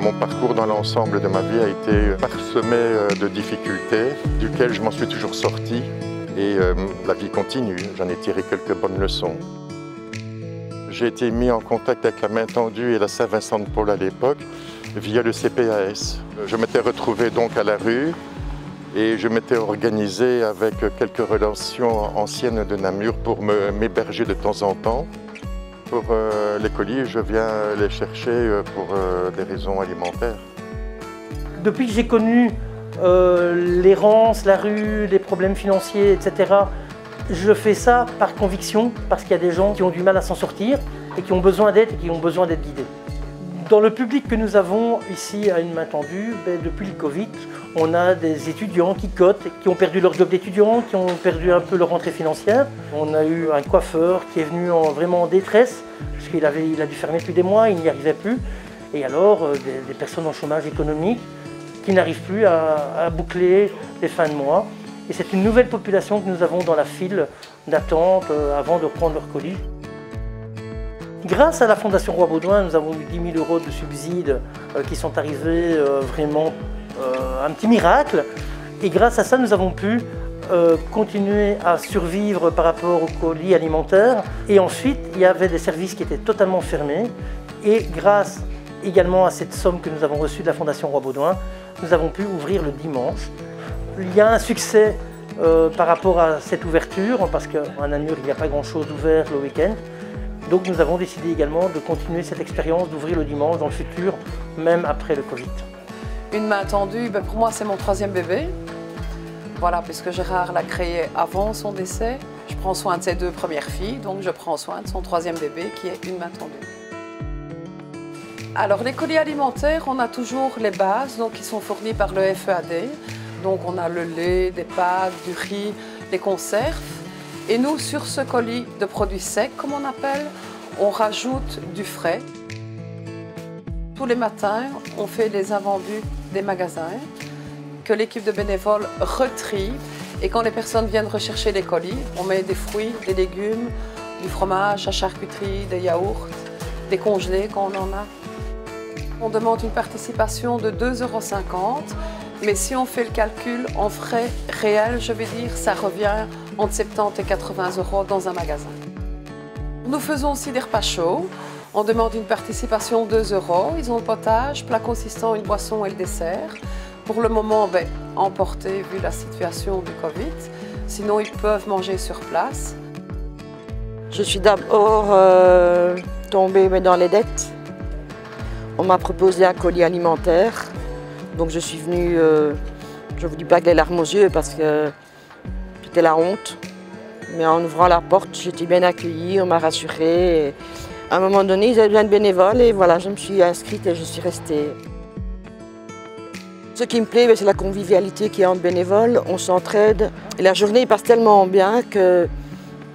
Mon parcours dans l'ensemble de ma vie a été parsemé de difficultés, duquel je m'en suis toujours sorti. Et la vie continue, j'en ai tiré quelques bonnes leçons. J'ai été mis en contact avec la Main Tendue et la Saint-Vincent-de-Paul à l'époque via le CPAS. Je m'étais retrouvé donc à la rue et je m'étais organisé avec quelques relations anciennes de Namur pour m'héberger de temps en temps. Pour les colis, je viens les chercher pour des raisons alimentaires. Depuis que j'ai connu l'errance, la rue, les problèmes financiers, etc., je fais ça par conviction, parce qu'il y a des gens qui ont du mal à s'en sortir et qui ont besoin d'aide et qui ont besoin d'être guidés. Dans le public que nous avons ici à Une Main Tendue, depuis le Covid, on a des étudiants qui cotent, qui ont perdu leur job d'étudiant, qui ont perdu un peu leur rentrée financière. On a eu un coiffeur qui est venu vraiment en détresse, parce qu'il a dû fermer depuis des mois, il n'y arrivait plus. Et alors, des personnes en chômage économique qui n'arrivent plus à boucler les fins de mois. Et c'est une nouvelle population que nous avons dans la file d'attente avant de reprendre leur colis. Grâce à la Fondation Roi-Baudouin, nous avons eu 10 000 € de subsides qui sont arrivés vraiment un petit miracle. Et grâce à ça, nous avons pu continuer à survivre par rapport aux colis alimentaires. Et ensuite, il y avait des services qui étaient totalement fermés. Et grâce également à cette somme que nous avons reçue de la Fondation Roi-Baudouin, nous avons pu ouvrir le dimanche. Il y a un succès par rapport à cette ouverture, parce qu'à Namur, il n'y a pas grand-chose d'ouvert le week-end. Donc nous avons décidé également de continuer cette expérience d'ouvrir le dimanche dans le futur, même après le Covid. Une Main Tendue, pour moi c'est mon 3e bébé. Voilà, puisque Gérard l'a créé avant son décès. Je prends soin de ses 2 premières filles, donc je prends soin de son 3e bébé qui est Une Main Tendue. Alors les colis alimentaires, on a toujours les bases donc, qui sont fournis par le FEAD. Donc on a le lait, des pâtes, du riz, des conserves. Et nous, sur ce colis de produits secs, comme on appelle, on rajoute du frais. Tous les matins, on fait les invendus des magasins que l'équipe de bénévoles retrie. Et quand les personnes viennent rechercher les colis, on met des fruits, des légumes, du fromage, la charcuterie, des yaourts, des congelés quand on en a. On demande une participation de 2,50 €. Mais si on fait le calcul en frais réels, je vais dire, ça revient entre 70 et 80 € dans un magasin. Nous faisons aussi des repas chauds. On demande une participation de 2 €. Ils ont le potage, plat consistant, une boisson et le dessert. Pour le moment, emporter vu la situation du Covid. Sinon, ils peuvent manger sur place. Je suis d'abord tombée dans les dettes. On m'a proposé un colis alimentaire. Donc je suis venue, je ne vous dis pas que les larmes aux yeux parce que c'était la honte. Mais en ouvrant la porte, j'étais bien accueillie, on m'a rassurée. Et à un moment donné, ils avaient besoin de bénévoles et voilà, je me suis inscrite et je suis restée. Ce qui me plaît, c'est la convivialité qu'il y a entre bénévoles, on s'entraide. Et la journée passe tellement bien que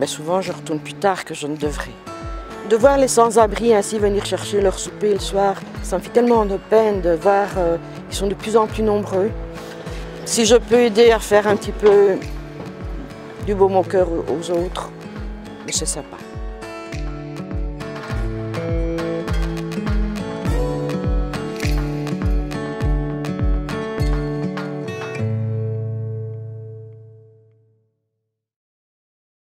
souvent je retourne plus tard que je ne devrais. De voir les sans-abri ainsi venir chercher leur souper le soir, ça me fait tellement de peine de voir qu'ils sont de plus en plus nombreux. Si je peux aider à faire un petit peu du baume au cœur aux autres, c'est sympa.